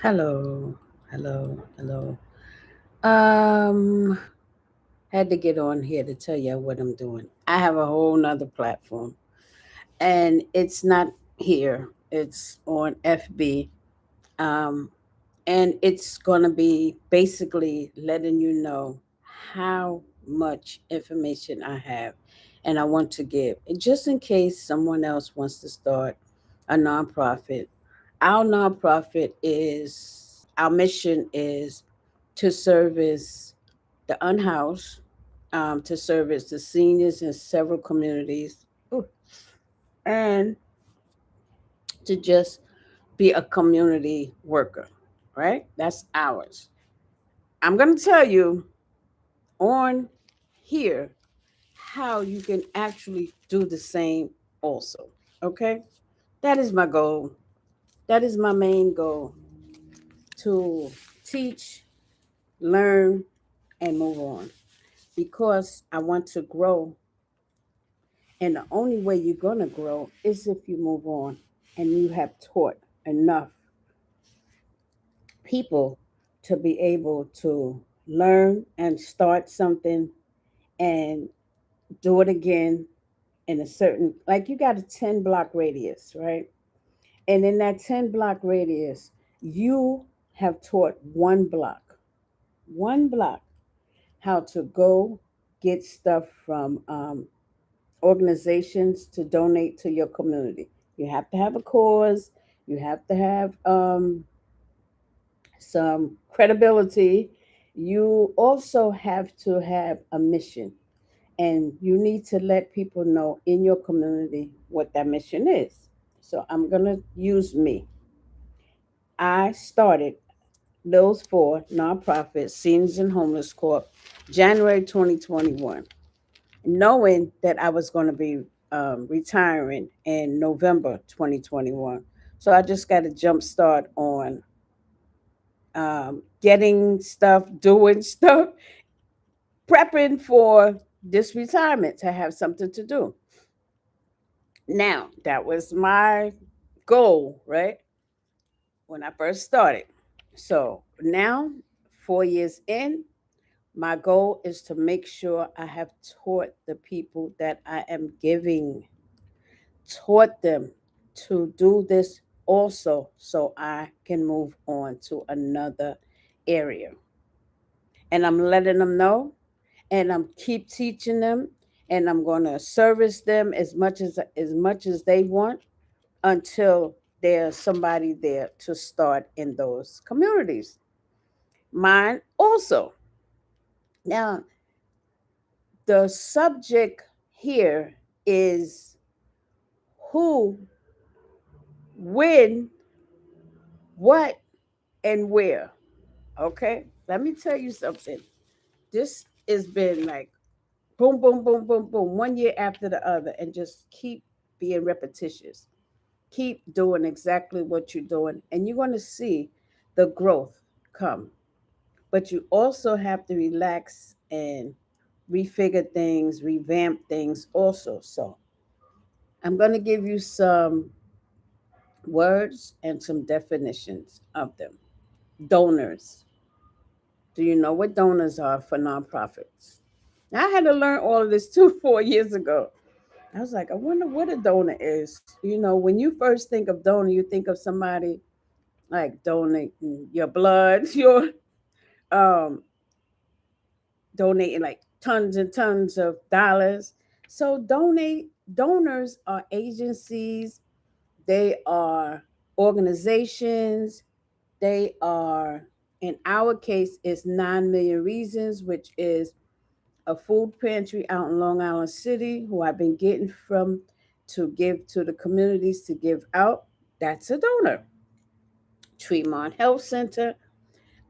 Hello, hello. Um, had to get on here to tell you what I'm doing. I have a whole nother platform, and it's not here. It's on FB. Um, and it's gonna be basically letting you know how much information I have, and I want to give, and just in case someone else wants to start a nonprofit. Our nonprofit is our mission is to service the unhoused, to service the seniors in several communities, ooh, and to just be a community worker, right? That's ours. I'm going to tell you on here how you can actually do the same also. Okay? That is my goal. That is my main goal, to teach, learn, and move on, because I want to grow. And the only way you're going to grow is if you move on and you have taught enough people to be able to learn and start something and do it again in a certain, like, you got a 10 block radius, right? And in that 10 block radius, you have taught one block, how to go get stuff from organizations to donate to your community. You have to have a cause, you have to have some credibility. You also have to have a mission, and you need to let people know in your community what that mission is. So I'm going to use me. I started those four nonprofits, Seniors and Homeless Corp, January 2021, knowing that I was going to be retiring in November 2021. So I just got a jump start on getting stuff, doing stuff, prepping for this retirement to have something to do. Now, that was my goal, right? When I first started. So now, 4 years in, my goal is to make sure I have taught the people that I am giving, taught them to do this also, so I can move on to another area. And I'm letting them know, and I'm keep teaching them, and I'm going to service them as much as they want, until there's somebody there to start in those communities. Mine also. Now, the subject here is who, when, what, and where. Okay? Let me tell you something. This has been like boom, boom, boom, boom, boom, one year after the other, and just keep being repetitious. Keep doing exactly what you're doing, and you're going to see the growth come. But you also have to relax and refigure things, revamp things also. So I'm going to give you some words and some definitions of them. Donors. Do you know what donors are for nonprofits? Now, I had to learn all of this too 4 years ago. I was like, I wonder what a donor is. When you first think of donor, you think of somebody like donating your blood, your um, donating like tons and tons of dollars. So donors are agencies, they are organizations, they are, in our case, is 9 Million Reasons, which is a food pantry out in Long Island City, who I've been getting from to give to the communities to give out. That's a donor. Tremont Health Center.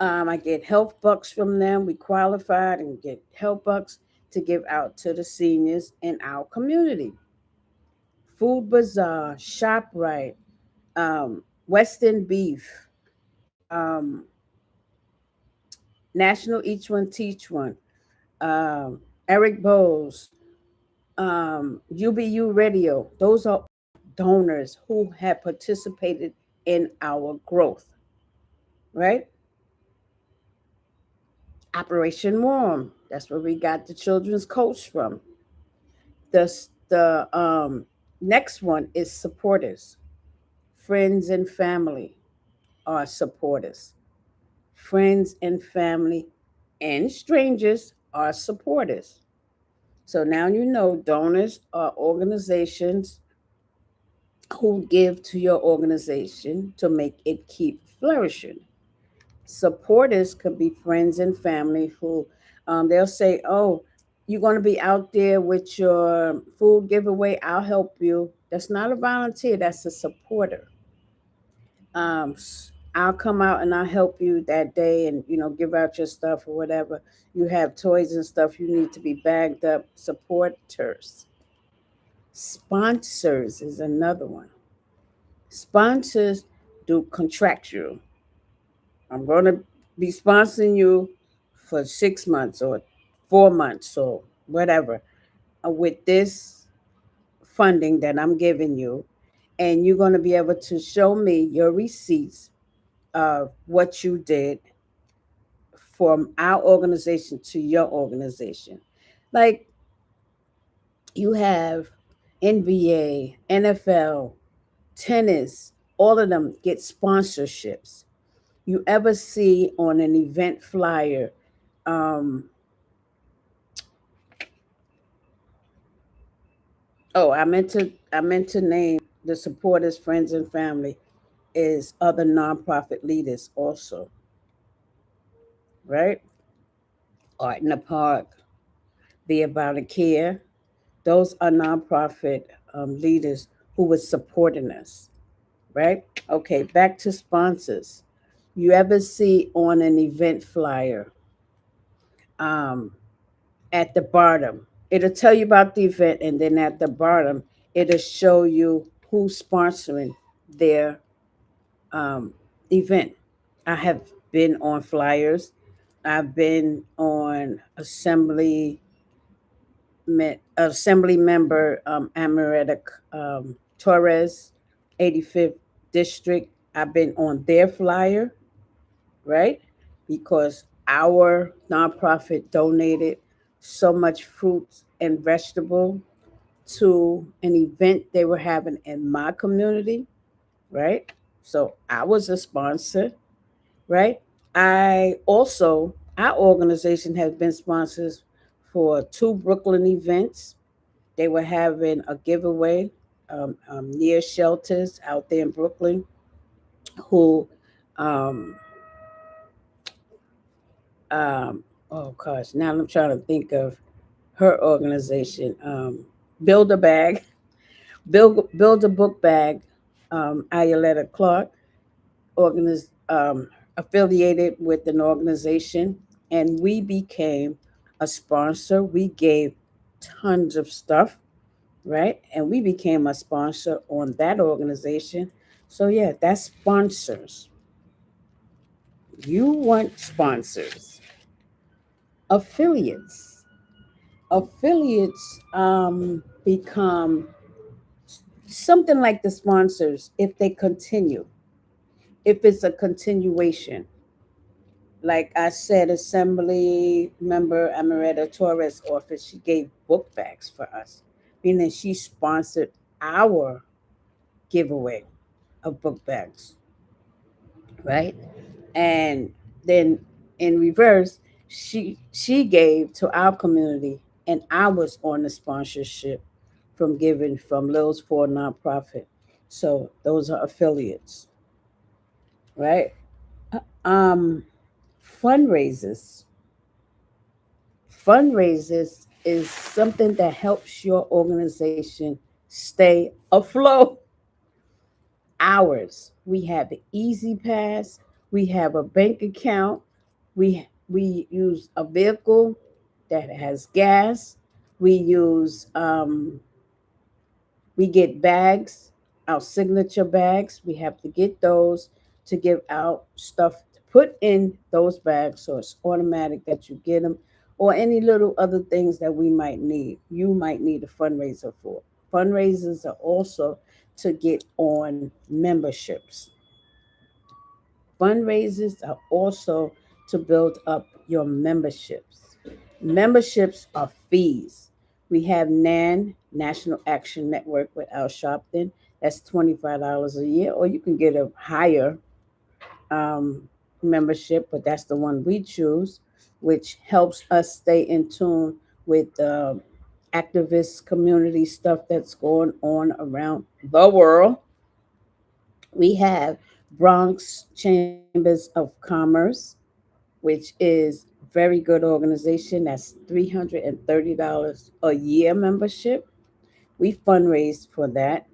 I get health bucks from them. We qualified and get health bucks to give out to the seniors in our community. Food Bazaar, ShopRite, Western Beef, um, National Each One Teach One, Eric Bowles, UBU Radio. Those are donors who have participated in our growth. right? Operation Warm. That's where we got the children's coach from. The next one is supporters. Friends and family are supporters. Friends and family and strangers are supporters. So now you know donors are organizations who give to your organization to make it keep flourishing. Supporters could be friends and family who they'll say, "Oh, you're going to be out there with your food giveaway. I'll help you." That's not a volunteer. That's a supporter. I'll come out and I'll help you that day, and give out your stuff or whatever. You have toys and stuff. You need to be bagged up. Supporters. Sponsors is another one. Sponsors do contractual. I'm going to be sponsoring you for 6 months or 4 months or whatever with this funding that I'm giving you. And you're going to be able to show me your receipts of what you did from our organization to your organization. Like you have NBA, NFL, tennis, all of them get sponsorships. You ever see on an event flyer, um, oh, I meant to name the supporters, friends, and family is other nonprofit leaders also, right? Art in the Park, Be About a Care. Those are nonprofit leaders who was supporting us, right? Okay, back to sponsors. You ever see on an event flyer um, at the bottom, it'll tell you about the event, and then at the bottom, it'll show you who's sponsoring their um, event. I have been on flyers. I've been on assembly member Amaretta Torres, 85th district. I've been on their flyer, right? Because our nonprofit donated so much fruits and vegetable to an event they were having in my community, right? So I was a sponsor, right? Our organization has been sponsors for two Brooklyn events. They were having a giveaway near shelters out there in Brooklyn who, um, um, oh gosh, now I'm trying to think of her organization. Build a Bag, build a Book Bag, Ayaletta Clark, affiliated with an organization, and we became a sponsor. We gave tons of stuff, right? And we became a sponsor on that organization. So yeah, that's sponsors. You want sponsors. Affiliates. Affiliates become something like the sponsors if they continue, if it's a continuation. Like I said, Assembly member Amaretta Torres office, she gave book bags for us, meaning she sponsored our giveaway of book bags, right? And then in reverse, she gave to our community, and I was on the sponsorship from giving from Lil's for nonprofit. So those are affiliates, right? Um, fundraisers. Fundraisers is something that helps your organization stay afloat. Ours, we have the Easy Pass, we have a bank account, we use a vehicle that has gas, we use we get bags, our signature bags. We have to get those to give out stuff to put in those bags so it's automatic that you get them, or any little other things that we might need. You might need a fundraiser for. Fundraisers are also to get on memberships. Fundraisers are also to build up your memberships. Memberships are fees. We have NAN, National Action Network with Al Sharpton. That's $25 a year, or you can get a higher um, membership, but that's the one we choose, which helps us stay in tune with activist community stuff that's going on around the world. We have Bronx Chambers of Commerce, which is very good organization. That's $330 a year membership. We fundraise for that,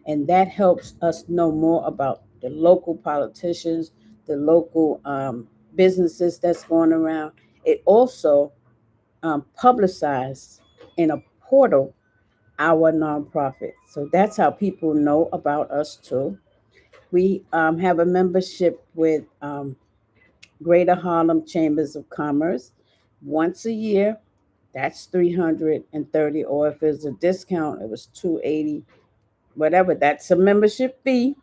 and that helps us know more about the local politicians, the local businesses that's going around. It also publicizes in a portal our nonprofit, so that's how people know about us too. We have a membership with Greater Harlem Chambers of Commerce once a year. That's 330, or if there's a discount, it was 280, whatever. That's a membership fee,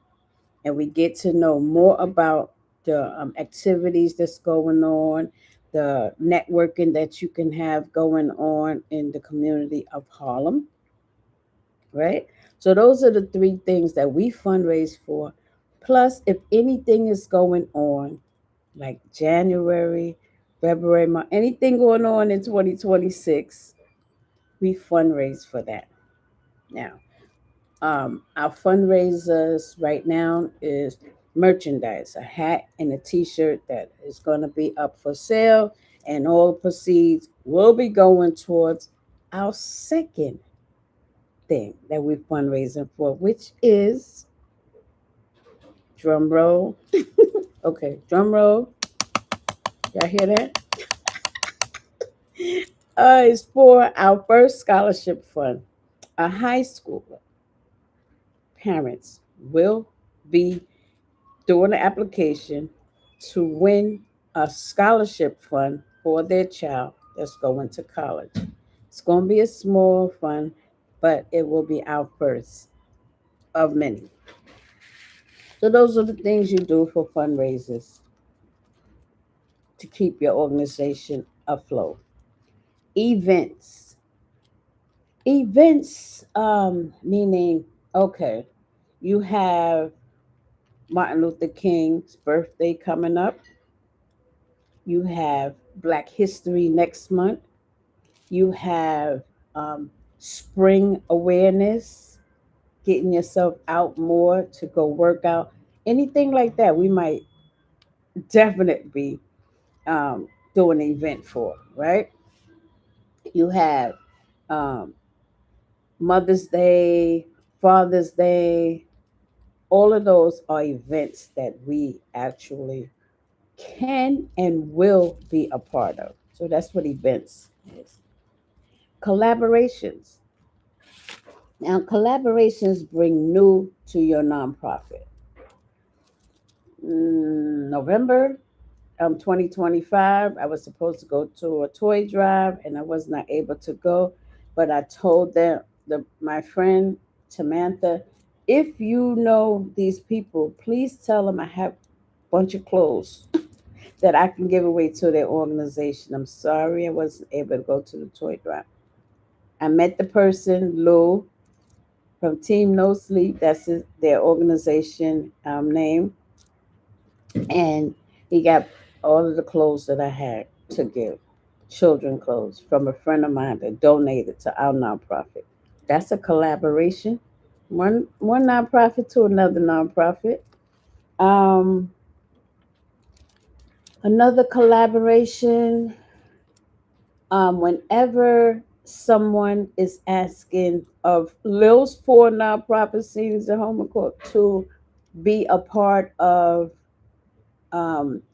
and we get to know more about the activities that's going on, the networking that you can have going on in the community of Harlem, right? So those are the three things that we fundraise for. Plus, if anything is going on, like January, February, March, anything going on in 2026, we fundraise for that. Now, our fundraisers right now is merchandise, a hat and a t-shirt that is going to be up for sale, and all proceeds will be going towards our second thing that we're fundraising for, which is drum roll. Okay, drum roll. Y'all hear that? It's for our first scholarship fund. A high school parents will be doing the application to win a scholarship fund for their child that's going to college. It's going to be a small fund, but it will be our first of many. So, those are the things you do for fundraisers to keep your organization afloat. Events. Events, meaning, okay, you have Martin Luther King's birthday coming up. You have Black History next month. You have um, spring awareness, getting yourself out more to go work out. Anything like that, we might definitely be doing an event for, right? You have um, Mother's Day, Father's Day. All of those are events that we actually can and will be a part of. So that's what events is. Collaborations. Now, collaborations bring new to your nonprofit. November 2025, I was supposed to go to a toy drive and I was not able to go, but I told them, my friend Samantha, if you know these people, please tell them I have a bunch of clothes that I can give away to their organization. I'm sorry I wasn't able to go to the toy drive. I met the person, Lou, from Team No Sleep. That's their organization name. And he got all of the clothes that I had to give, children clothes, from a friend of mine that donated to our nonprofit. That's a collaboration. One nonprofit to another nonprofit. Um, Another collaboration. Whenever someone is asking of Lil's four nonprofit seniors at Home Court to be a part of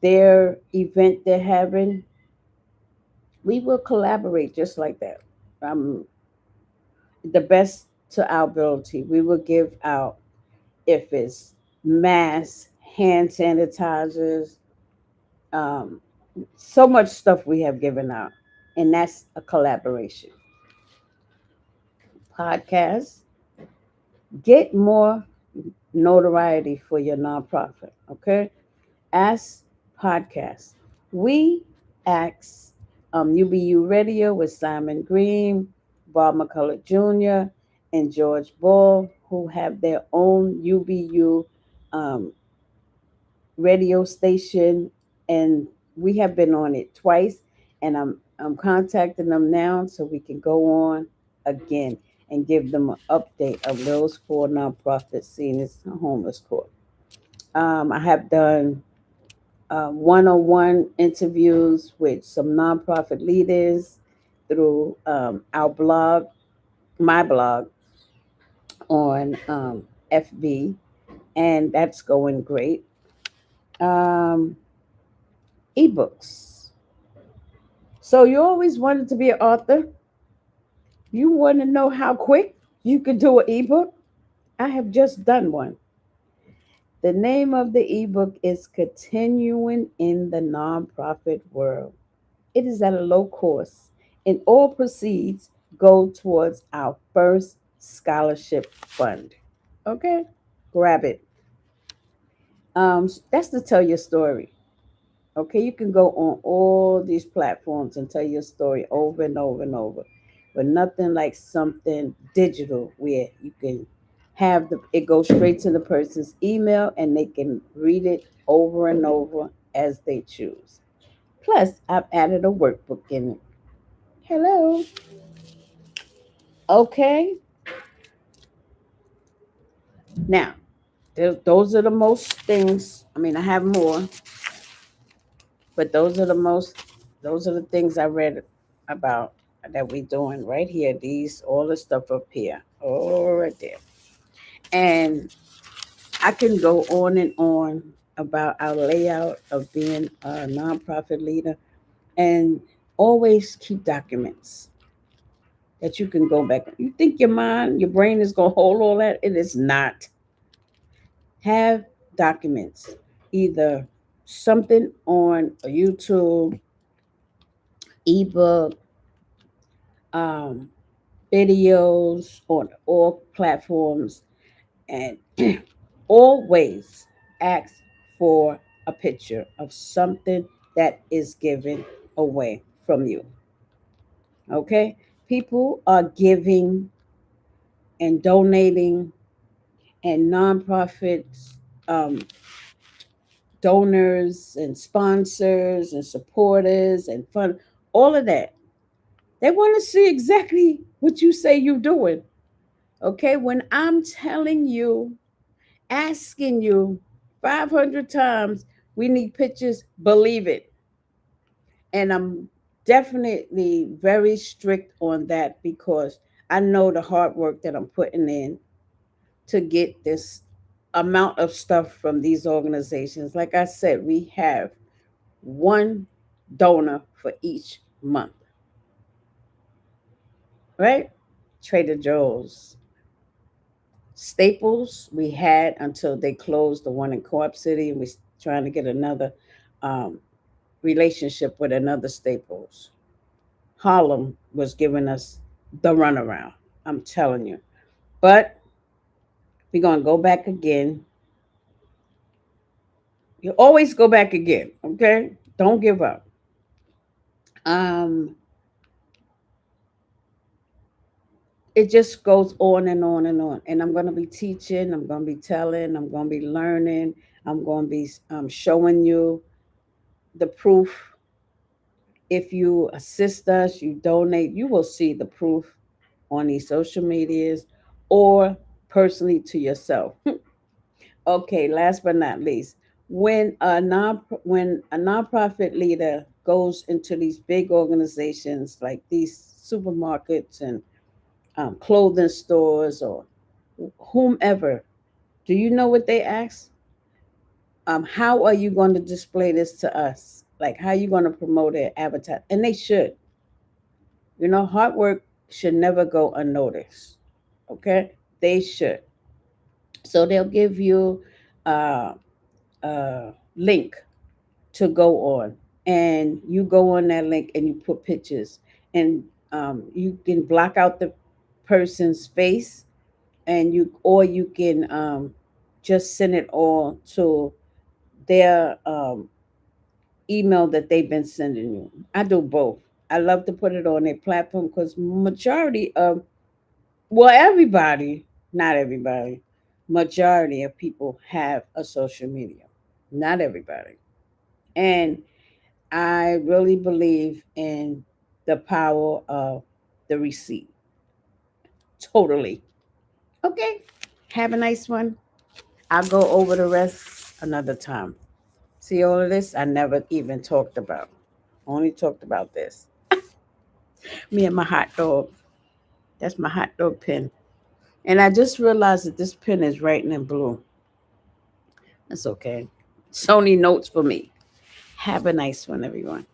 their event they're having, we will collaborate just like that. Um, the best to our ability, we will give out, if it's masks, hand sanitizers, um, so much stuff we have given out, and that's a collaboration. Podcast, get more notoriety for your nonprofit. Okay, Ask Podcast. We ask UBU Radio with Simon Green, Bob McCullough Jr., and George Ball, who have their own UBU um, radio station, and we have been on it twice. And I'm contacting them now so we can go on again and give them an update of those four nonprofits seen as homeless court. I have done one-on-one interviews with some nonprofit leaders through our blog, my blog on FB, and that's going great. Um, ebooks. So you always wanted to be an author. You want to know how quick you could do an ebook? I have just done one. The name of the ebook is Continuing in the Nonprofit World. It is at a low cost, and all proceeds go towards our first scholarship fund. Okay? Grab it. That's to tell your story. Okay, you can go on all these platforms and tell your story over and over and over, but nothing like something digital where you can have it go straight to the person's email and they can read it over and over as they choose. Plus, I've added a workbook in it. Hello. Okay. Now, those are the most things. I mean, I have more, but those are the things I read about that we doing right here. These all the stuff up here, all right there, and I can go on and on about our layout of being a nonprofit leader, and always keep documents that you can go back. You think your brain is gonna hold all that? It is not. Have documents, either something on a YouTube, ebook, um, videos on all platforms, and always ask for a picture of something that is given away from you. Okay? People are giving and donating, and nonprofits, um, donors, and sponsors, and supporters, and fund, all of that. They want to see exactly what you say you're doing. Okay? When I'm telling you, asking you 500 times, we need pictures, believe it. And I'm definitely very strict on that because I know the hard work that I'm putting in to get this amount of stuff from these organizations. Like I said, we have one donor for each month, right? Trader Joe's. Staples, we had until they closed the one in Co-op City, and we're trying to get another um, relationship with another Staples. Harlem was giving us the runaround. I'm telling you. But we're going to go back again. You always go back again, okay? Don't give up. Um, it just goes on and on and on. And I'm going to be teaching, I'm going to be telling, I'm going to be learning, I'm going to be showing you the proof. If you assist us, you donate, you will see the proof on these social medias or personally to yourself. Okay, last but not least, when a nonprofit leader goes into these big organizations like these supermarkets and clothing stores or whomever, do you know what they ask? How are you going to display this to us? Like, how are you going to promote it, advertise? And they should. Hard work should never go unnoticed. Okay, they should. So they'll give you uh, a link to go on, and you go on that link and you put pictures, and you can block out the person's face, and you can just send it all to their email that they've been sending you. I do both. I love to put it on their platform because majority of, well, everybody, not everybody, majority of people have a social media. Not everybody. And I really believe in the power of the receipt. Totally. Okay. Have a nice one. I'll go over the rest another time. See all of this? I never even talked about. Only talked about this. Me and my hot dog. That's my hot dog pen. And I just realized that this pen is writing in blue. That's okay. Sony notes for me. Have a nice one, everyone.